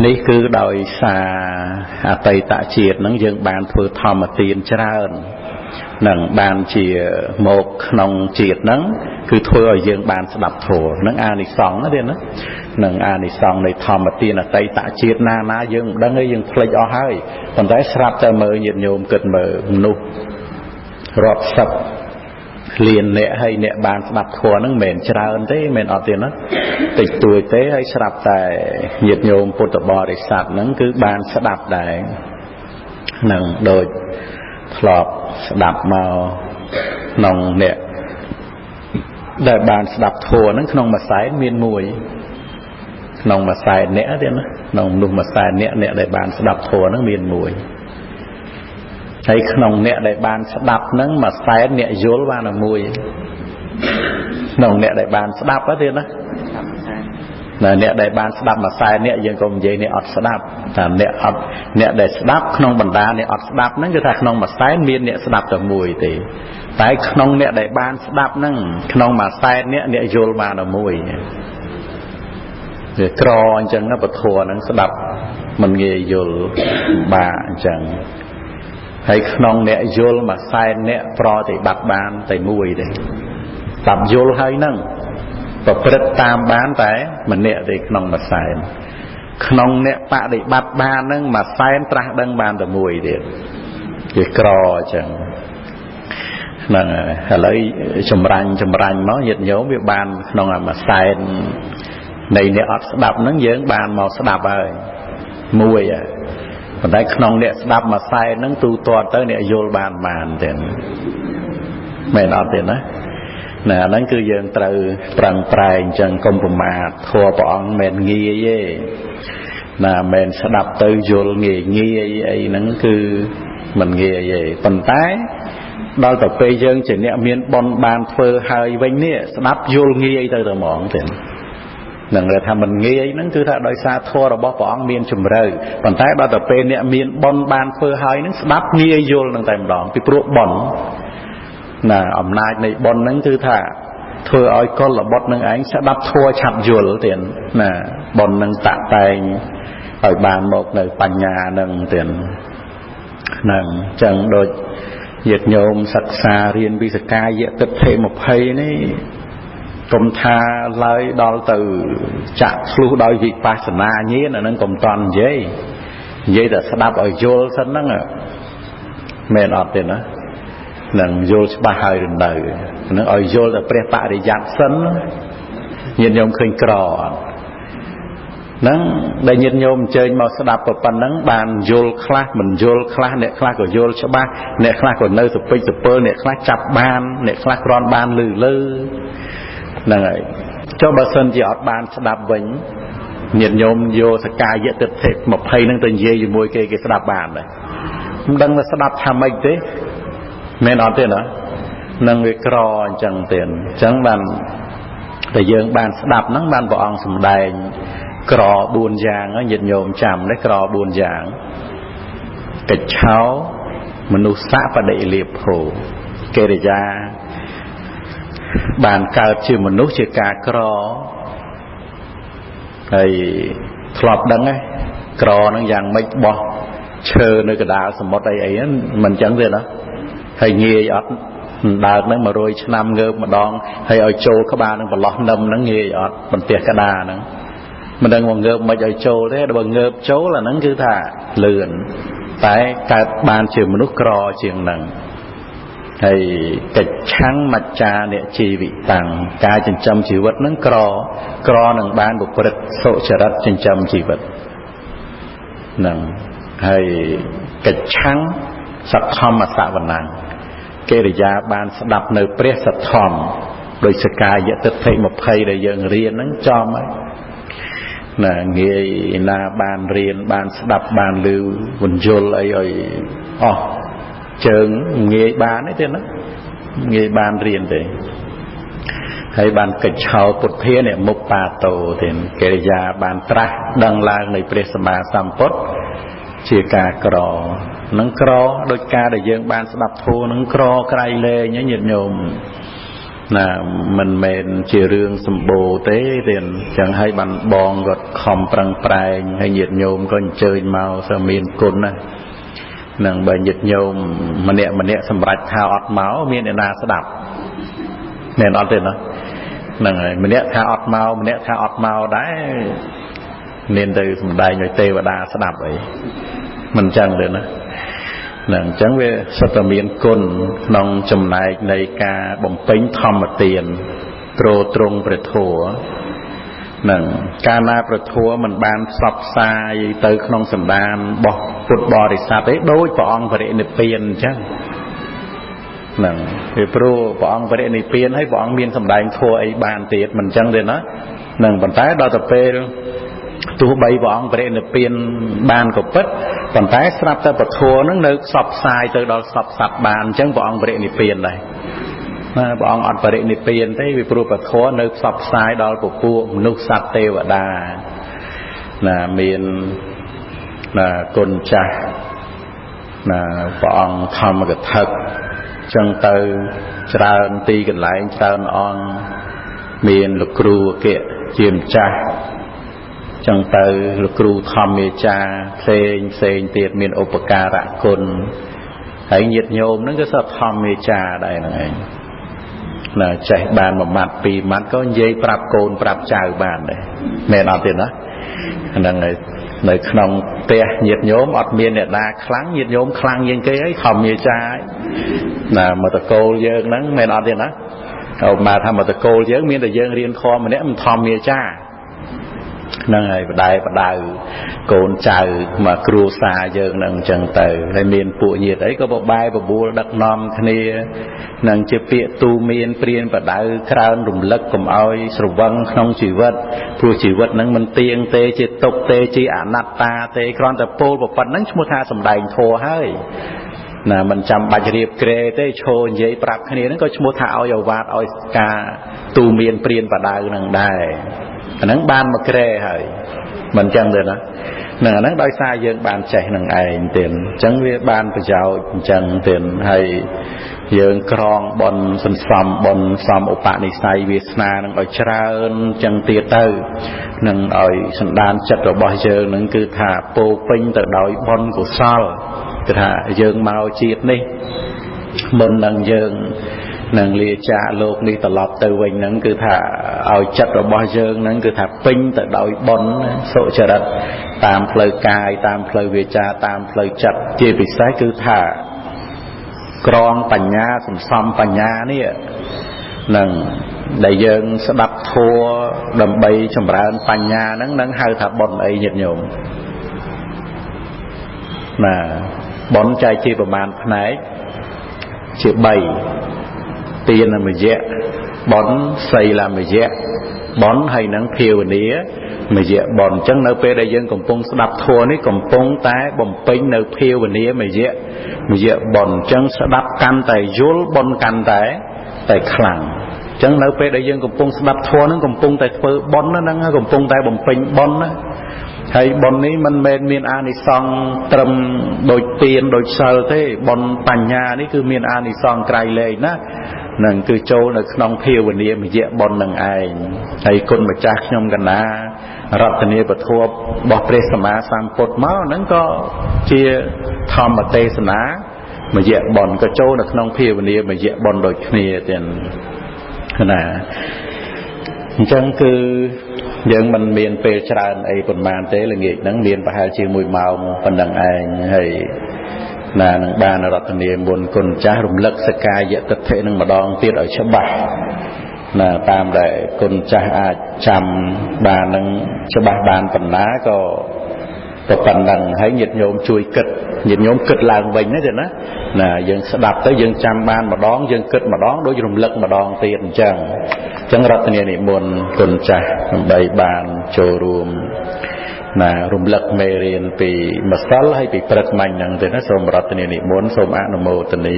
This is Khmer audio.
នេះគឺដោយសារអតីតជាតិនឹងយើងបានធ្វើធម្មទានច្រើននឹងបានជាមកក្នុងជាតិហ្នឹងគឺធ្វើឲ្យយើងបានស្ដាប់ធម៌នឹងអានិសង្ឃណាទៀតណានឹងអានិសង្ឃនៃធម្មទានអតីតជាតិណាយើងមិនដឹងទេយើងភ្លេចអស់ហើយប៉ុន្តែស្រាប់តែមើលញាតិញោមគិតមើលមនុស្សរាប់សិបលានអ្នកហើយអ្នកបានស្ដាប់ធម៌ហ្នឹងមិនមែនច្រើនទេមិនមែនអត់ទេណាតិចតួចទេហើយស្រាប់តែញាតិញោមពុទ្ធបរិស័ទហ្នឹងគឺបានស្ដាប់ដែរនឹងដូចធ្លាប់ស្ដាប់មកក្នុងអ្នកដែលបានស្ដាប់ធម៌ហ្នឹងក្នុងមួយសែនមានមួយក្នុងមួយសែនអ្នកទៀតណាក្នុងមនុស្សមួយសែនអ្នកដែលបានស្ដាប់ធម៌ហ្នឹងមានមួយហើយក្នុងអ្នកដែលបានស្ដាប់ហ្នឹងមួយសែនអ្នកយល់បានតែមួយក្នុងអ្នកដែលបានស្ដាប់ហ្នឹងទៀតណាអ្នកដែលបានស្ដាប់មួយសែនអ្នកយើងក៏និយាយនេះអត់ស្ដាប់តែអ្នកដែលស្ដាប់ក្នុងបណ្ដាអ្នកអត់ស្ដាប់ហ្នឹងគឺថាក្នុងមួយសែនមានអ្នកស្ដាប់តែមួយទេតែក្នុងអ្នកដែលបានស្ដាប់ហ្នឹងក្នុងមួយសែនអ្នកយល់បានតែមួយវាក្រអញ្ចឹងណាពធហ្នឹងស្ដាប់មិនងាយយល់បាក់អញ្ចឹងហើយក្នុងអ្នកយល់មួយសែនអ្នកប្រតិបត្តិបានតែមួយទេស្ដាប់យល់ហើយហ្នឹងប្រព្រឹត្តតាមបានតែម្នាក់ទេក្នុងមួយសែនក្នុងអ្នកបដិបត្តិបានហ្នឹងមួយសែនត្រាស់ដឹងបានតែមួយទៀតវាក្រអញ្ចឹងហ្នឹងឥឡូវចម្រាញ់មកញាតិញោមវាបានក្នុងមួយសែននៃអ្នកអត់ស្ដាប់ហ្នឹងយើងបានមកស្ដាប់ហើយមួយប៉ុន្តែក្នុងអ្នកស្ដាប់មួយសែនហ្នឹងទូទាត់ទៅអ្នកយល់បានទេមែនអត់ទេណាអាហ្នឹងគឺយើងត្រូវប្រឹងប្រែងអញ្ចឹងកុំប្រមាទធម៌ព្រះអង្គមិនងាយទេណាមិនស្ដាប់ទៅយល់ងាយអីហ្នឹងគឺមិនងាយទេប៉ុន្តែដល់ទៅពេលយើងជាអ្នកមានបុណ្យបានធ្វើហើយវិញនេះស្ដាប់យល់ងាយទៅហ្មងទេនឹងថាមិនងាយហ្នឹងគឺថាដោយសារធម៌របស់ព្រះអង្គមានជំរឿប៉ុន្តែដល់ទៅពេលអ្នកមានបុណ្យបានធ្វើហើយហ្នឹងស្ដាប់ងាយយល់នឹងតែម្ដងពីព្រោះបុណ្យណាអំណាចនៃបុណ្យហ្នឹងគឺថាធ្វើឲ្យកុលបុត្រនឹងឯងស្ដាប់ធម៌ឆាប់យល់ទៀតណាបុណ្យនឹងតាក់តែងឲ្យបានមកនៅបញ្ញានឹងទៀតហ្នឹងអញ្ចឹងដូចញាតិញោមសិក្សារៀនវិសកាយទិដ្ឋិ20នេះកុំថាឡើយដល់ទៅចាក់ឆ្លុះដោយវិបស្សនាញាណអានឹងកុំតន់និយាយតែស្ដាប់ឲ្យយល់សិនហ្នឹងមែនអត់ទេណានឹងយល់ច្បាស់ហើយនៅនឹងឲ្យយល់តែព្រះបរិយ័តសិនញាតិញោមឃើញក្រហ្នឹងដែលញាតិញោមអញ្ជើញមកស្ដាប់ប៉ុណ្ណឹងបានយល់ខ្លះមិនយល់ខ្លះអ្នកខ្លះក៏យល់ច្បាស់អ្នកខ្លះក៏នៅសពេចសពើអ្នកខ្លះចាប់បានអ្នកខ្លះគ្រាន់បានលឺហ្នឹងហើយចុះបើសិនជាអត់បានស្ដាប់វិញញាតិញោមយកសកាយទិដ្ឋិ20ហ្នឹងទៅនិយាយជាមួយគេស្ដាប់បានដែរមិនដឹងថាស្ដាប់ថាម៉េចទេមែនអត់ទេណានឹងវាក្រអញ្ចឹងទេអញ្ចឹងបានតែយើងបានស្ដាប់ហ្នឹងបានព្រះអង្គសម្ដែងក្រ4យ៉ាងញាតិញោមចាំđấyក្រ4យ៉ាងកិច្ឆោមនុស្សៈបដិលាភោកិរិយាបានកើតជាមនុស្សជាការក្រហើយធ្លាប់ដឹងហ្នឹងក្រហ្នឹងយ៉ាងម៉េចបោះឈើនៅកណ្ដាលសមុទ្រអីហ្នឹងមិនអញ្ចឹងទេណាហើយងាយអត់ដើកហ្នឹង100ឆ្នាំងើបម្ដងហើយឲ្យចូលក្បាលនឹងប្រឡោះនឹមហ្នឹងងាយអត់បន្ទះក្តារហ្នឹងមិនដឹងមកងើបមិនឲ្យចូលទេដល់បើងើបចូលអាហ្នឹងគឺថាលឿនតែកើតបានជាមនុស្សក្រជាងហ្នឹងហើយកិច្ឆੰមច្ចានិជីវិតាំងការចិញ្ចឹមជីវិតហ្នឹងក្រនឹងបានប្រព្រឹត្តសុចរិតចិញ្ចឹមជីវិតហ្នឹងហើយកិច្ឆੰសទ្ធម្មសវណ្ណកិរិយាបានស្ដាប់នៅព្រះសទ្ធម្មដោយសកាយទិដ្ឋិ20ដែលយើងរៀនហ្នឹងចំហើយណាងាយណាបានរៀនបានស្ដាប់បានឮវញ្យល់អីឲ្យអស់ជើងងាយបានទេណាងាយបានរៀនទេហើយបានកិច្ឆោពុទ្ធានេះមុបបាតោទេកិរិយាបានត្រាស់ដឹងឡើងនៃព្រះសម្មាសម្ពុទ្ធជាការក្រនឹងក្រដោយការដែលយើងបានស្ដាប់ធម៌នឹងក្រក្រៃលែងញាតិញោម mình men chia rương sầm bồ tế tiền chẳng hay bàn bong gọt khom prang prai hay nhiệt nhôm con chơi màu sờ miền côn này nàng bài nhiệt nhôm mà nè sầm rạch thao ọt máu miền na sẽ đạp nè ọt tiền đó nàng mình nè thao ọt máu đấy nên từ sầm đài nhồi tê và đa sẽ đạp vậy mình chẳng được nữa nàng chẳng về sát miền côn nòng chầm nàyในการบ่มเพ็ญธรรมเตียนโตรตรงประทัวนั่นการนาประทัวมันบานซับซายเตยขนมสันดานบ่พุทธบริษัทได้โดยพระองค์พระนิพพานจังนั่นคือพระองค์พระนิพพานให้พระองค์มีสัมดานทัวไอ้บานเตียมันจังเลยนะนั่นปัญหาดาวตะเปรตัวใบวองประเด็นเปลี่ยนบานกับปัดปัญหาสลับแต่ประทัวนั่งนึกสอบทรายตัวดอสอบสับบานจังวองประเด็นเปลี่ยนเลยวองอัดประเด็นเปลี่ยนที่วิปรุประทัวนึกสอบทรายดอปุปุมนุษย์สัตเทวดาเมียนกลจักวองทำกับทักจังเตอจราตีกันหลายจราอองเมียนลูกครูเกะเจียมจักจังเตอลูกครูทำเมจาเพลงเตียดมีอุปการะคนให้เหยียดโยมนั่นก็สะทำเมจาได้นั่นเองใจบานมามัดปีมัดก็เย่ปรับโกนปรับจ่ายบานเลยแม่นอนเตียนนะนั่นไงในขนมเตะเหยียดโยมอดเมียนเนี่ยนาครั้งเหยียดโยมครั้งยังเกยทำเมจามาตะโกนเยอะนั่งแม่นอนเตียนนะเอามาทำมาตะโกนเยอะมีแต่เยอะเรียนคอมันเนี่ยมันทำเมจานั่งไงประดาโกนใจมาครูซาเยอะนั่งจังเตยในเมียนปู่เหยียดไอ้ก็บอกใบบอกบัวดักนอมทนีนั่งจะเปียตูเมียนเปลี่ยนประดาคราวรุ่มลักกับอ้อยสวังน้องชีวิตผู้ชีวิตนั่งมันเตียงเตจิตกเตจีอนัตตาเตครอนแต่โปลบอกปันนั่งชมุทาสำได้โทให้มันจำบัจเรียบเกรเตโชนเย่ปรับคณีนั่นก็ชมุทาเอาอย่าวาดเอากาตูเมียนเปลี่ยนประดานั่งได้อันนั้นบานมาแกร่ให้มันจังเลยนะหนึ่งอันนั้นได้ทรายยังบานใจหนึ่งไอเตียนจังเวียบานประเจ้าจังเตียนให้ยังกรองบนสันซ้ำบนซ้ำอุปนิสัยเวสนาหนึ่งเอาชราจังเตียเตอร์หนึ่งเอาสันดานจัดระบายเจอหนึ่งคือถ่าโปปิ้งแต่ดอยบนกุศลคือถ่ายังเมาจีดนี่บนหนึ่งยังนังเลียจ่าโลกนี้ตลอดตัววันนั้นคือถ้าเอาจัดระบายเชิงนั้นคือถ้าปิ้งแต่ดอยบนโสจรัตตามเพลกายตามเพลเวจาตามเพลจัดเจปิสายคือถ้ากรองปัญญาสมซ้ำปัญญาเนี่ยนังได้ยังสดับทัวดำใบชมรานปัญญานั้นให้ถ้าบนไอเหยียดโยมบนใจจีประมาณไหนเชื่อใบตีนมาเยะบอนใส่ละมาเยะบอนให้นังเพียวนี้มาเยะบอนจังเนเปได้ยังกำปงสดับทัวนี่กำปงแต่บ่มเป็นเนเพียวนี้มาเยะบอนจังสดับกันแต่ยุลบอนกันแต่ขลังจังเนเปได้ยังกำปงสดับทัวนั่งกำปงแต่เปิดบอนนั่นกำปงแต่บ่มเป็นบอนนะให้บอนนี้มันมีอานิสงส์ตรมโดยเตียนโดยเซลเท่บอนปัญญานี่คือมีอานิสงส์ไกลเลยนะนั่นคือโจในขนมเพียววันนี้มีเยอะบนหนึ่งไอให้คนมาจากยมกันนะรัตเนียปทัวบอกเปรสมาสามปดม้านั้นก็เชียทำมาเตสนามาเยอะบนก็โจในขนมเพียววันนี้มาเยอะบนโดยเนียเต็นนะจังคือยังมันเมียนเปรชานไอปนมานเตละเงียนั่งเมียนประหารเชียงมวยเมาปันดังไอให้นังบานรัตเนียบนคนจ้ารุมลักสกายะตะเทนึงมาดองเตียดเอาฉบับตามได้คนจ้าอาจำบานนังฉบับบานปัญนาก็ปันดังให้nhiệtโยมช่วยกึดnhiệtโยมกึดลางเวงนั่นเองนะยังสดับtớiยังจำบานมาดองยังกึดมาดองโดยรุมลักมาดองเตียดจังรัตเนียนิมนต์คนจ้าใบบานโจรวมรุมลักเมเรียนปีมาซัลให้ปีประกมันอย่างเดียวนะสมรัตเนียนิมนต์สมอนุโมทนี